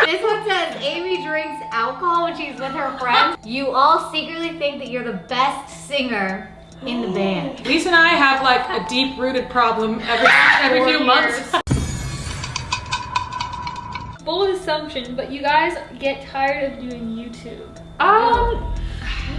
This one says Amy drinks alcohol when she's with her friends. You all secretly think that you're the best singer in the band. Lisa and I have like a deep-rooted problem every few months. Bold assumption, but you guys get tired of doing YouTube.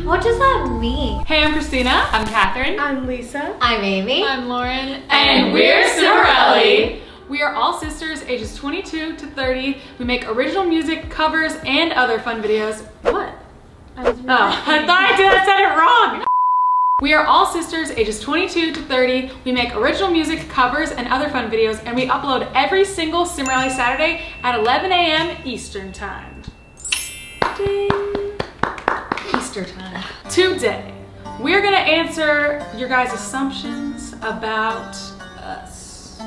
What does that mean? Hey, I'm Christina. I'm Catherine. I'm Lisa. I'm Amy. I'm Lauren. And we're Cimorelli. We are all sisters, ages 22 to 30. We make original music, covers, and other fun videos. What? I was Oh, I thought I said it wrong. We are all sisters, ages 22 to 30. We make original music, covers, and other fun videos, and we upload every single Cimorelli Saturday at 11 a.m. Eastern Time. Ding. Easter time. Today, we're gonna answer your guys' assumptions about us.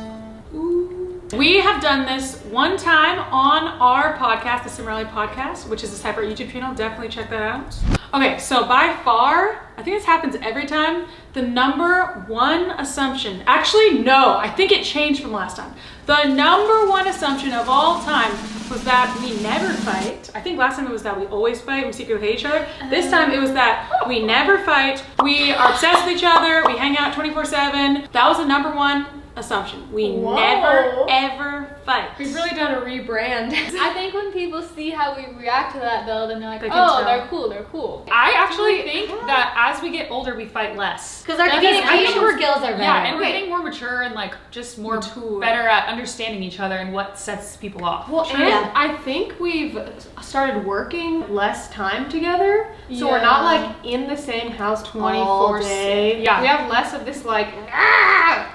Ooh. We have done this one time on our podcast, the Cimorelli Podcast, which is a separate YouTube channel. Definitely check that out. Okay, so by far, I think this happens every time, the number one assumption, actually no, I think it changed from last time. The number one assumption of all time was that we never fight. I think last time it was that we always fight, we secretly hate each other. This time it was that we never fight, we are obsessed with each other, we hang out 24/7. That was the number one assumption. We never ever fight. We've really done a rebrand. I think when people see how we react to that though, then they're like, They can oh, tell. they're cool, they're cool. I actually think that as we get older, we fight less. Because our I think communication we're- skills are better. Yeah, and we're getting more mature and like just more Mature. better at understanding each other and what sets people off. Well, and Yeah. I think we've started working less time together, so we're Yeah. not like in the same house 24/7. Yeah. We have less of this like,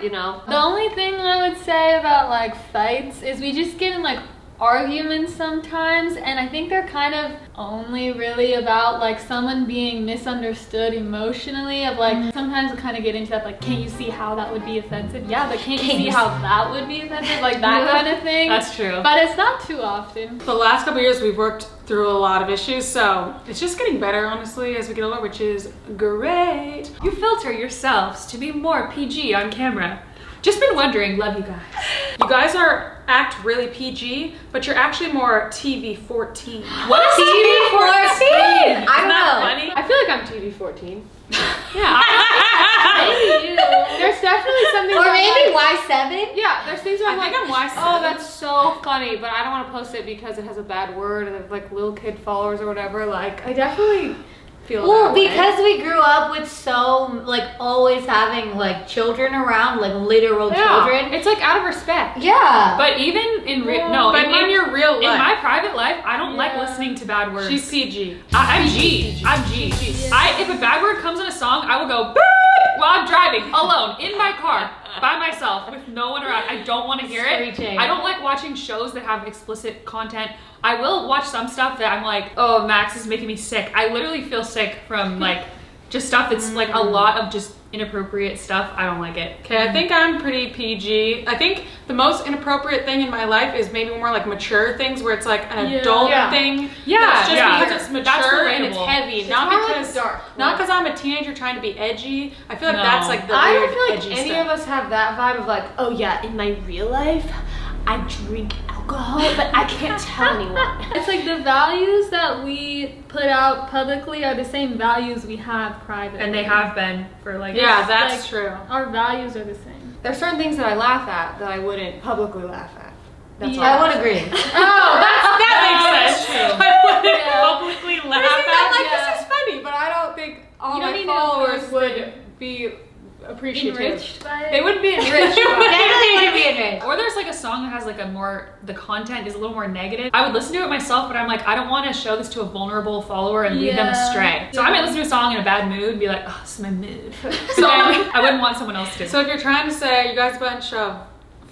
you know. The only thing I would say about like fights is we just get in like arguments sometimes, and I think they're kind of only really about like someone being misunderstood emotionally, of like sometimes we kind of get into that like, can't you see how that would be offensive? Yeah, but can't you see how that would be offensive? Like that kind of thing. That's true. But it's not too often. The last couple years we've worked through a lot of issues, so it's just getting better honestly as we get older, which is great. You filter yourselves to be more PG on camera. Just been wondering, love you guys. You guys act really PG, but you're actually more TV 14. What is TV 14? I Isn't don't that know. funny? I feel like I'm TV 14. Yeah. Maybe you. There's definitely something. Or that, maybe like, Y7? yeah, there's things where I I'm think like, I'm Y7. oh, that's so funny, but I don't want to post it because it has a bad word and it's like little kid followers or whatever. Like, I definitely feel Well, that way. because we grew up with so, like, always having, like, children around, like, literal children. It's like out of respect. Yeah. But even in But in your real in life, my private life, I don't like Yeah. listening to bad words. she's PG. I'm G. I'm G. If a bad word comes in a song, I will go "Beep" while I'm driving alone in my car by myself with no one around. I don't want to hear it. Screeching. I don't like watching shows that have explicit content. I will watch some stuff that I'm like, oh, Max is making me sick. I literally feel sick from like just stuff that's like a lot of just inappropriate stuff. I don't like it. Okay, I think I'm pretty PG. I think the most inappropriate thing in my life is maybe more like mature things where it's like an adult thing. Yeah, That's just yeah. because it's That's mature and it's relatable. heavy. It's Not more like because dark. not because I'm a teenager trying to be edgy. I feel like No. that's like the I weird don't feel like edgy any stuff. of us have that vibe of like, oh yeah, in my real life, I drink alcohol, but I can't tell anyone. It's like the values that we put out publicly are the same values we have privately. And they have been for like Yeah, that's like- true. Our values are the same. There's certain things that I laugh at that I wouldn't publicly laugh at. That's all. I would agree. That makes sense. I wouldn't Yeah. publicly laugh I'm like, Yeah. this is funny, but I don't think all You don't my need to followers post would be appreciative. Enriched by it. They wouldn't be enriched. by it. Definitely wouldn't be enriched. Or there's like a song that has like a more, the content is a little more negative. I would listen to it myself, but I'm like, I don't want to show this to a vulnerable follower and lead them Yeah. astray. So I might listen to a song in a bad mood and be like, oh, this is my mood. So I wouldn't want someone else to. So if you're trying to say you guys are a bunch of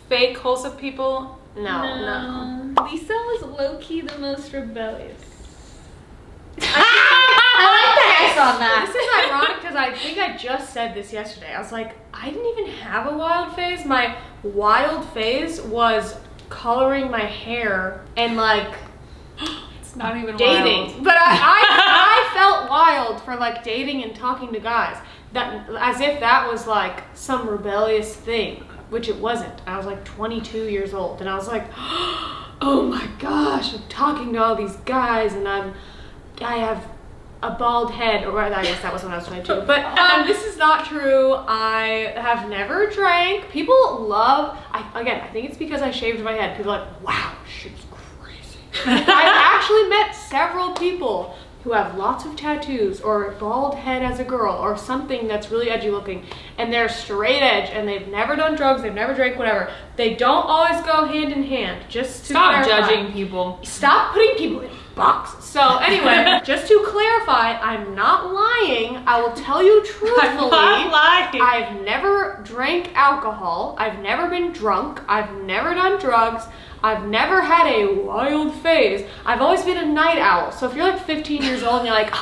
fake wholesome people, No. Lisa was low-key the most rebellious. I like the S on that. This is ironic because I think I just said this yesterday. I was like, I didn't even have a wild phase. My wild phase was coloring my hair and like It's not even dating. wild. But I felt wild for like dating and talking to guys. That as if that was like some rebellious thing, which it wasn't. I was like 22 years old and I was like, oh my gosh, I'm talking to all these guys and I have a bald head, or I guess that was when I was 22. But this is not true. I have never drank. People love, I think it's because I shaved my head. People are like, wow, she's crazy. I've actually met several people who have lots of tattoos or a bald head as a girl or something that's really edgy looking, and they're straight edge and they've never done drugs, they've never drank, whatever. They don't always go hand in hand. Just to Stop clarify. judging people. Stop putting people in boxes. So anyway, just to clarify, I'm not lying. I will tell you truthfully. I'm not lying. I've never drank alcohol. I've never been drunk. I've never done drugs. I've never had a wild phase. I've always been a night owl. So if you're like 15 years old and you're like,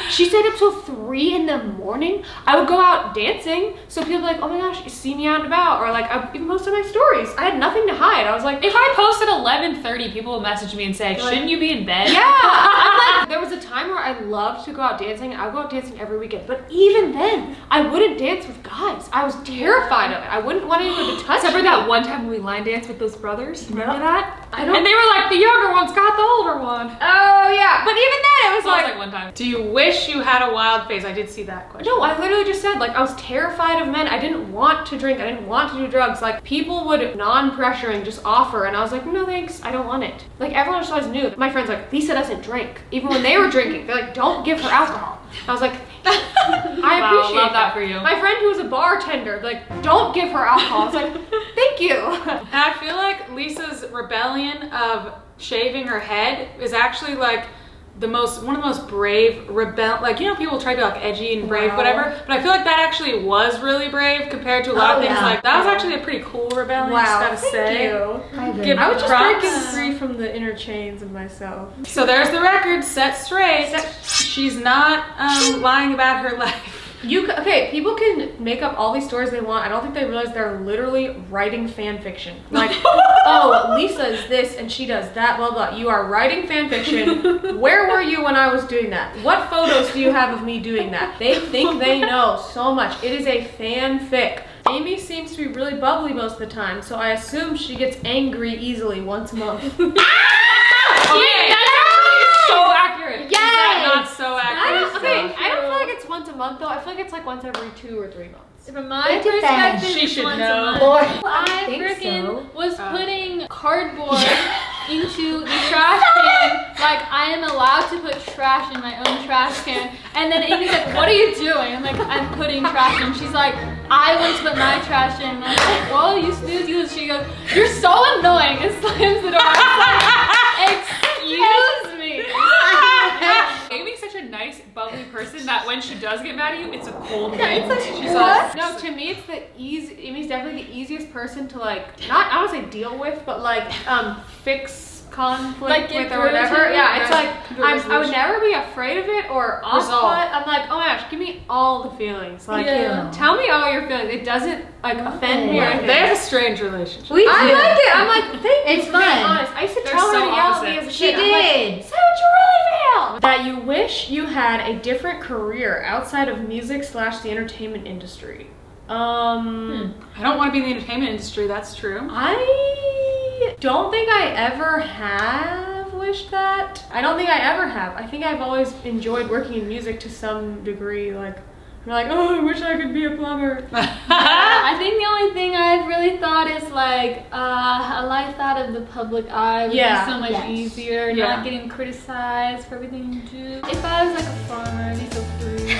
she stayed up till 3 in the morning, I would go out dancing. So people would be like, oh my gosh, you see me out and about. Or like, I even posted my stories. I had nothing to hide. I was like, If I post at 11:30, people will message me and say, shouldn't you be in bed? yeah. I'm like, there was a time where I loved to go out dancing. I would go out dancing every weekend. But even then, I wouldn't dance with guys. I was terrified of it. I wouldn't want anyone to touch Except for me. that one time when we line danced with those brothers. Remember that? I don't. And they were like, the younger one's got the older one. Oh yeah. But even then, it was So it was like, like one time. Do you wish you had a wild phase? I did see that question. no, I literally just said, like, I was terrified of men. I didn't want to drink. I didn't want to do drugs. Like, people would non-pressuring just offer, and I was like, no thanks, I don't want it. Like, everyone just always knew. My friends like, Lisa doesn't drink. Even when they were drinking, they're like, don't give her alcohol. I was like, I Wow, appreciate love that for you. My friend who was a bartender, like, don't give her alcohol. I was like, thank you. And I feel like Lisa's rebellion of shaving her head is actually like one of the most brave like, you know, people try to be like edgy and brave, Wow. whatever, but I feel like that actually was really brave compared to a lot of things. Like, that was actually a pretty cool rebellion, just gotta say. Give I was just props. breaking free from the inner chains of myself. So there's the record set straight. She's not lying about her life. Okay, people can make up all these stories they want. I don't think they realize they're literally writing fan fiction. Like, oh, Lisa is this and she does that, blah, blah. You are writing fan fiction. Where were you when I was doing that? What photos do you have of me doing that? They think they know so much. It is a fanfic. Amy seems to be really bubbly most of the time, so I assume she gets angry easily once a month. Okay, that's actually so accurate. Is that not so accurate? I don't feel like it's once a month though. I feel like it's like once every 2 or 3 months. From my It depends. perspective, She it's should once know. a month. Boy, I think freaking so. was putting cardboard into the trash can. Like, I am allowed to put trash in my own trash can. And then Amy's like, what are you doing? I'm like, I'm putting trash in. She's like, I want to put my trash in. And I was like, well, you snooze, you. She goes, you're so annoying. And slams the door. I was like, excuse me. Amy's such a nice, bubbly person that when she does get mad at you, it's a cold win. She's What? No, to me it's the Amy's definitely the easiest person to like, not, I don't want to say deal with, but like fix conflict Like, get with or through whatever. to? Yeah, it's Right. like, I would never be afraid of it or off Resolve. put. I'm like, oh my gosh, give me all the feelings. Like, Yeah. tell me all your feelings. It doesn't like offend me or anything. They have a strange relationship. We I do. like it. I'm like, thank you It's for being fun. honest. I used to They're tell her so to yell at me opposite. as a She kid. I'm like, did. say what you really feel. That you wish you had a different career outside of music / the entertainment industry. I don't want to be in the entertainment industry, that's true. I don't think I ever have wished that. I don't think I ever have. I think I've always enjoyed working in music to some degree. Like, you're like, oh, I wish I could be a plumber. I think the only thing I've really thought is like a life out of the public eye would Yeah. be so much Yes. easier, Yeah. not getting criticized for everything you do. If I was like a farmer, I'd be so free.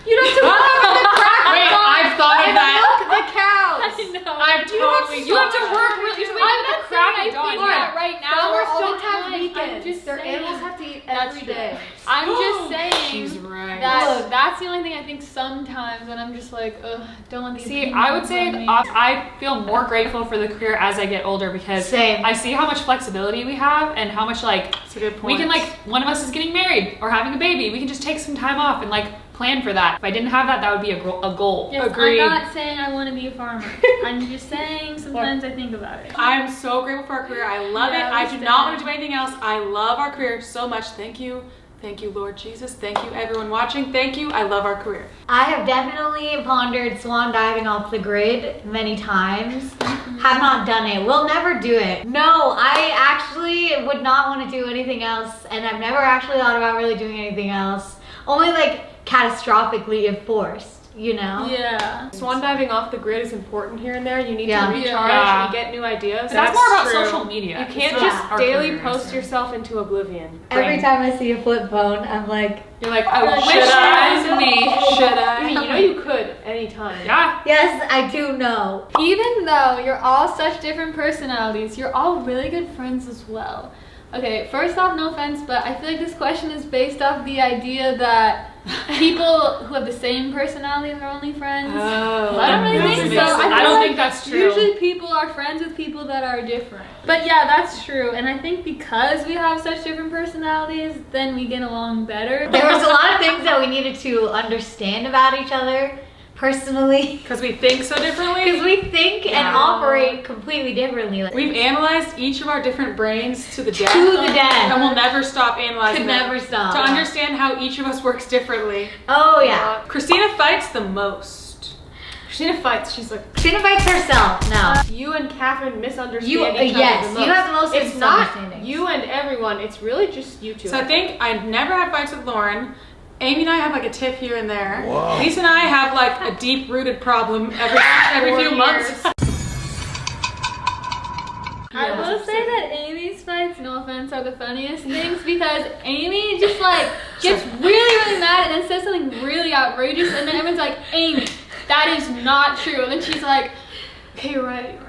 You don't have to work on the crack Wait, farm I've thought of and that. milk the cows. I know. I've totally You have to thought work that. really I'm hard. not The crack saying of dawn. I think Yeah. that right now Farmers all don't the have time. I'm weekends. just Their saying. animals have to eat That's every true. day. I'm just saying She's right. that that's the only thing I think sometimes when I'm just like, ugh, don't want the See, opinions I would say on me. I feel more grateful for the career as I get older because Same. I see how much flexibility we have and how much like That's a good point. we can like one of us is getting married or having a baby. We can just take some time off and like plan for that. If I didn't have that, that would be a goal. Yes, Agreed. I'm not saying I want to be a farmer. I'm just saying sometimes I think about it. I'm so grateful for our career. I love Yeah, it. I we do not stand. want to do anything else. I love our career so much. Thank you, Thank you, Lord Jesus. Thank you, everyone watching. Thank you. I love our career. I have definitely pondered swan diving off the grid many times. Have not done it. Will never do it. No, I actually would not want to do anything else, and I've never actually thought about really doing anything else. Only like catastrophically if forced. You know? Yeah. Swan diving off the grid is important here and there. You need Yeah. to recharge Yeah. and get new ideas. But that's more about true. social media. You can't It's just not our daily careers. post yourself into oblivion. Every time I see a flip phone, I'm like, You're like, I wish Should that I? was me. Should I mean, I? you know you could anytime. Yeah. yes, I do know. Even though you're all such different personalities, you're all really good friends as well. Okay, first off, no offense, but I feel like this question is based off the idea that people who have the same personalities are only friends. Oh, I don't really that think makes so. sense. I I feel don't like think that's true. Usually people are friends with people that are different. But yeah, that's true. And I think because we have such different personalities, then we get along better. There was a lot of things that we needed to understand about each other personally. Because we think so Because differently. we think and Yeah. operate completely differently. Like, We've analyzed each of our different brains to the death. to the death. And we'll never stop analyzing Could them. never stop. To understand how each of us works differently. Oh yeah. Christina fights the most. Christina fights. She's like, Christina fights herself. No. you and Catherine misunderstand You, each other yes, the most. you have the most It's not misunderstandings. you and everyone. It's really just you two. So I think I never had fights with Lauren. Amy and I have like a tiff here and there. Lisa and I have like a deep-rooted problem every few months. I will say that Amy's fights, no offense, are the funniest things because Amy just like gets really mad and then says something really outrageous and then everyone's like, Amy, that is not true. And then she's like, okay, you're right.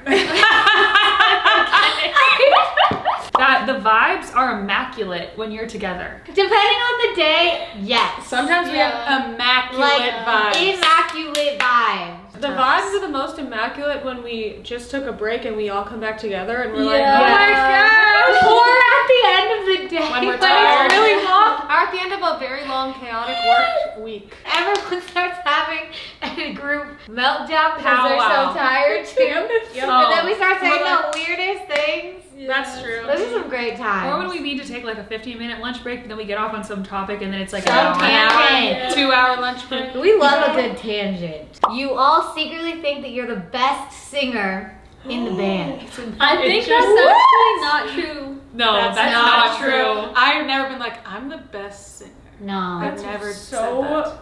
That the vibes are immaculate when you're together. Depending on the day, yes. Sometimes we have immaculate like vibes. immaculate vibes. The vibes are the most immaculate when we just took a break and we all come back together and we're like, Yeah. oh my gosh. Or at the end of the day, When we're when tired. it's really long, Or at the end of a very long, chaotic work week. everyone starts having a group meltdown because Pow they're wow. so tired too. And then we start saying We're the weirdest things. That's true. Those are some great times. Or when we need to take like a 15-minute lunch break, but then we get off on some topic and then it's like Some an hour. tangent. 2-hour lunch break. We love a good tangent. You all secretly think that you're the best singer in the band. I think that's actually not true. No, that's, That's not true. I've never been like, I'm the best singer. No. I've never said that.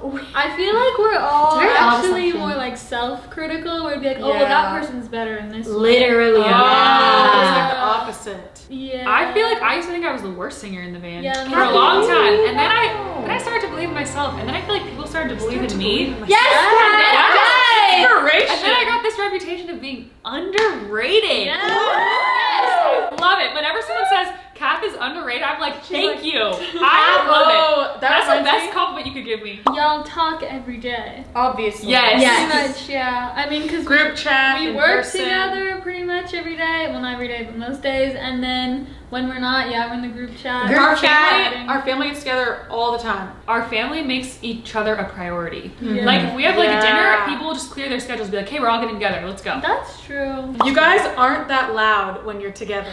So I feel like we're all It's very actually odd more assumption. like self-critical. We'd be like, oh, well, Yeah. that person's better in this way. Literally. Oh, Yeah. it's like the opposite. Yeah. I feel like I used to think I was the worst singer in the band Yeah, for a me long too. time, and then I started to believe in myself, and then I feel like people started to believe in me. Yes, Kat! Inspiration. And then I got this reputation of being underrated. Yes. Yes. Love it. Whenever someone says Kath is underrated, I'm like, thank you. I love it. Oh, That's the reminds best me- compliment you could give me. Y'all talk every day. obviously. Yes. Pretty much, yeah. I mean, because Group chat. we in work person. together pretty much every day. Well, not every day, but most days. And then when we're not, yeah, we're in the group chat. Group Our family gets together all the time. Our family makes each other a priority. Yeah. Like if we have like a dinner, Yeah. people will just clear their schedules, be like, hey, we're all getting together, let's go. That's true. You guys aren't that loud when you're together.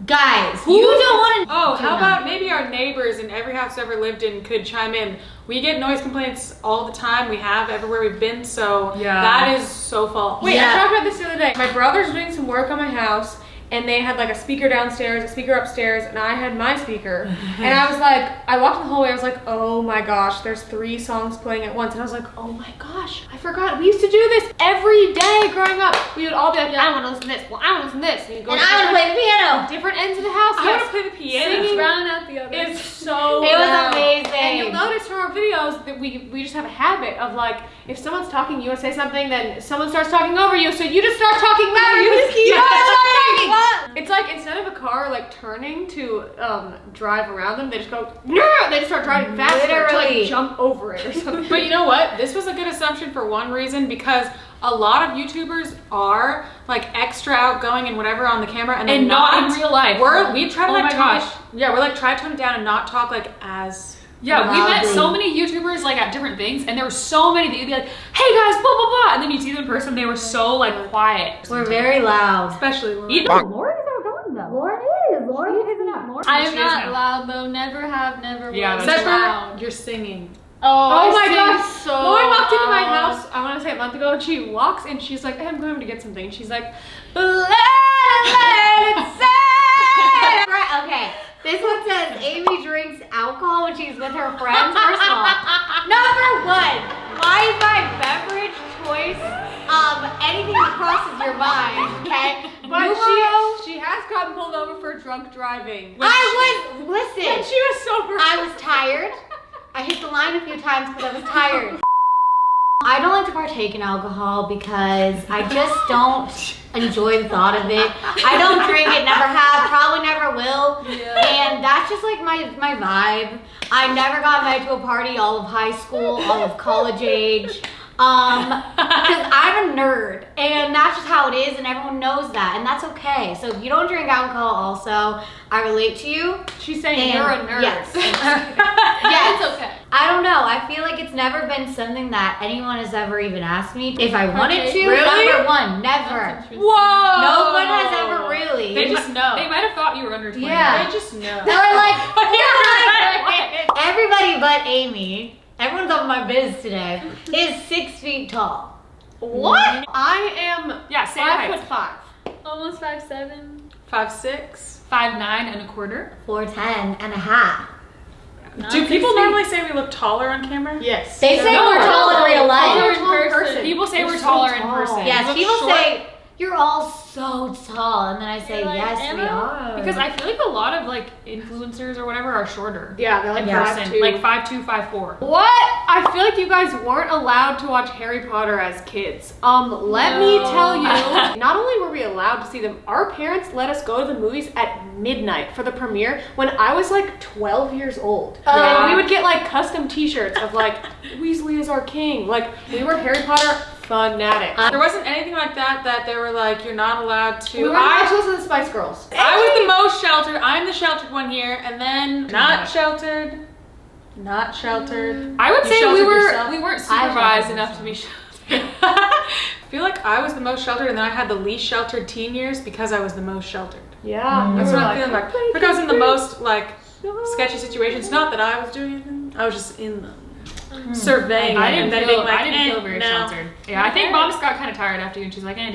Guys, you don't want to. Oh, how about maybe our neighbors in every house I've ever lived in could chime in. We get noise complaints all the time. We have everywhere we've been, so Yeah. that is so false. Wait, Yeah. I talked about this the other day. My brother's doing some work on my house, and they had like a speaker downstairs, a speaker upstairs, and I had my speaker. And I was like, I walked in the hallway, I was like, oh my gosh, there's 3 songs playing at once. And I was like, oh my gosh, I forgot. We used to do this every day growing up. We would all be like, I want to listen to this. Well, I want to listen to this. And, you'd go And to I want to play the piano. different ends of the house. I Yes. want to play the piano. Singing Drown out the others. It's so It was loud. amazing. And you'll notice from our videos that we just have a habit of like, if someone's talking, you want to say something, then someone starts talking over you, so you just start talking louder. You just keep talking. It's like instead of a car like turning to drive around them, they just go, no! They just start driving faster to Literally. like jump over it or something. But you know what? This was a good assumption for one reason, because a lot of YouTubers are like extra outgoing and whatever on the camera, and they're And not in real life. We try to Oh like my talk. gosh. Yeah, we're like try to tone it down and not talk like as. Yeah, we met Loudly. so many YouTubers like at different things, and there were so many that you'd be like, hey guys, blah blah blah, and then you'd see them in person, they were so like quiet. We're very loud. Especially Lauren. Even Lauren is outgoing though. Lauren is. more? Isn't that more? I am She is not now. loud though. Never have, never Yeah, will. that's Except loud. for you're singing. Oh my sing gosh. So Lauren walked into my loud. house, I want to say a month ago, and she walks and she's like, hey, I'm going to get something. And she's like, Right, okay. This one says Amy drinks alcohol when she's with her friends. First of all, number one, why is my beverage choice anything that crosses your mind? Okay. but Numero- she has gotten pulled over for drunk driving. I was listen. And she was sober. I was tired. I hit the line a few times because I was tired. I don't like to partake in alcohol because I just don't enjoy the thought of it. I don't drink it, never have, probably never will. And that's just like my vibe. I never got invited to a party all of high school, all of college age. Because I'm a nerd and that's just how it is and everyone knows that and that's okay. So if you don't drink alcohol also, I relate to you. She's saying And you're a nerd. Yes. Yeah, it's okay. I don't know. I feel like it's never been something that anyone has ever even asked me if I wanted to. Really? Number one, never. That's interesting. Whoa! No one has ever really. They just know. They might have thought you were under 20. Yeah. They just know. They're like, everybody but Amy, everyone's on my biz today, is 6 feet tall. What? I am Yeah, same 5'5". height. Almost 5'7". 5'6". 5'9". 4'10" and a half. Do people normally say we look taller on camera? Yes. They say No, we're tall in real Taller life. in person. People say we're so taller in tall. person. Yes, You look people short. say, you're all so tall. And then I say, You're like, yes, we Emma? are. Because I feel like a lot of like influencers or whatever are shorter. Yeah, they're like In Yeah. person, 5'2". like 5'2", 5'4". What? I feel like you guys weren't allowed to watch Harry Potter as kids. Let me tell you, not only were we allowed to see them, our parents let us go to the movies at midnight for the premiere when I was like 12 years old. Yeah. And we would get like custom t-shirts of like, Weasley is our king. Like, we were Harry Potter fanatics. There wasn't anything like that they were like, you're not allowed to. We were allowed to listen to the Spice Girls. I was the most sheltered. I'm the sheltered one here, and then not sheltered. Not sheltered. I would You say sheltered yourself? we weren't I supervised sheltered enough to be myself. sheltered. I feel like I was the most sheltered, and then I had the least sheltered teen years because I was the most sheltered. Yeah. That's we what were I'm feeling like. I think I was in the most like sketchy situations. Not that I was doing anything. I was just in them, surveying. I it didn't and then feel, being like, I didn't feel very no, sheltered. Yeah, I think mom just got kind of tired after you, and she's like, do what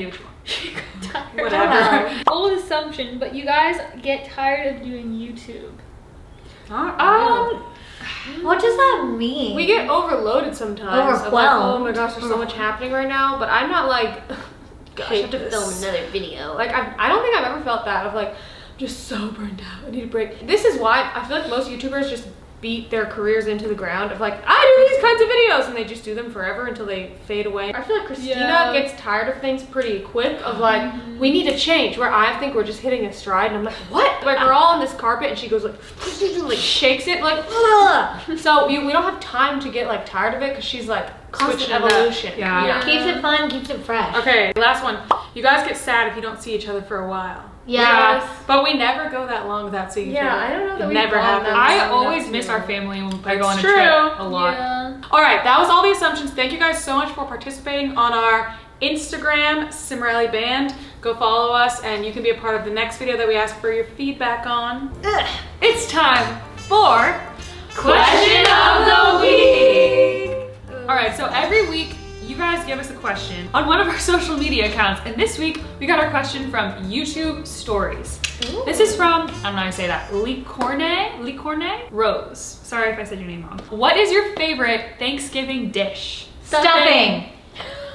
you want. whatever. Old assumption, but you guys get tired of doing YouTube. Not really. What does that mean? We get overloaded sometimes. Of like, oh my Overwhelmed. gosh, there's so much happening right now. But I'm not like, gosh, I have to film another video. Like, I don't think I've ever felt that of like, I'm just so burned out. I need a break. This is why I feel like most YouTubers just beat their careers into the ground of like, I do these kinds of videos, and they just do them forever until they fade away. I feel like Christina Yeah. gets tired of things pretty quick of like, we need to change, where I think we're just hitting a stride, and I'm like, what? Like, we're all on this carpet, and she goes like, like shakes it, like, ugh. So we don't have time to get like tired of it, because she's like, constant Switching it up. evolution. Yeah. Keeps it fun, keeps it fresh. Okay, last one. You guys get sad if you don't see each other for a while. Yeah. But we never go that long without seeing each other. Yeah, I don't know that It we've never gone happens. that I long. always miss our family when I go on a true. trip a lot. Yeah. All right, that was all the assumptions. Thank you guys so much for participating on our Instagram, Cimorelli Band. Go follow us, and you can be a part of the next video that we ask for your feedback on. It's time for Question of the Week. All right, so every week you guys give us a question on one of our social media accounts, and this week we got our question from YouTube Stories. This is from, I don't know how to say that, Licorne Rose. Sorry if I said your name wrong. What is your favorite Thanksgiving dish? Stuffing.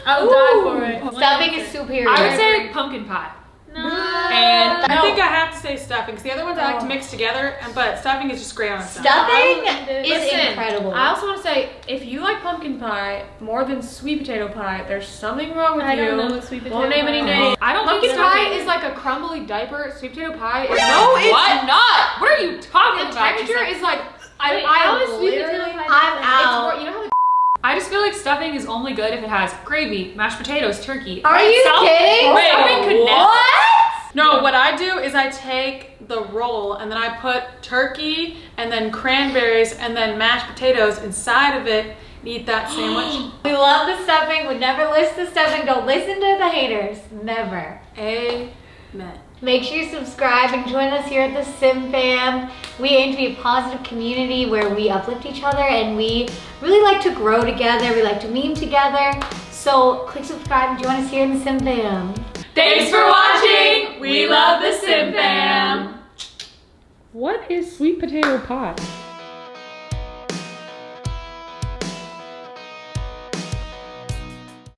I would die for it. Stuffing is superior. I would say pumpkin pie. No. And I think I have to say stuffing, because the other ones I like to mix together, but stuffing is just great on its own. Stuffing is Listen, incredible. I also want to say, if you like pumpkin pie more than sweet potato pie, there's something wrong with I you. don't know what sweet potato Won't name any pie names. I don't Pumpkin think pie stuffing is like a crumbly diaper. Sweet potato pie is No, like, it's what? not. What are you talking The about? texture is like, Wait, how I is sweet literally, potato pie I'm different? out. it's more, you know how the I just feel like stuffing is only good if it has gravy, mashed potatoes, turkey. Are By you itself, kidding? Stuffing could never. What? No, what I do is I take the roll and then I put turkey and then cranberries and then mashed potatoes inside of it and eat that sandwich. We love the stuffing. Would never list the stuffing. Don't listen to the haters. Never. met. Make sure you subscribe and join us here at the Sim Fam. We aim to be a positive community where we uplift each other and we really like to grow together. We like to meme together. So click subscribe and join us here in the Sim Fam. Thanks for watching. We love the Sim Fam. What is sweet potato pie?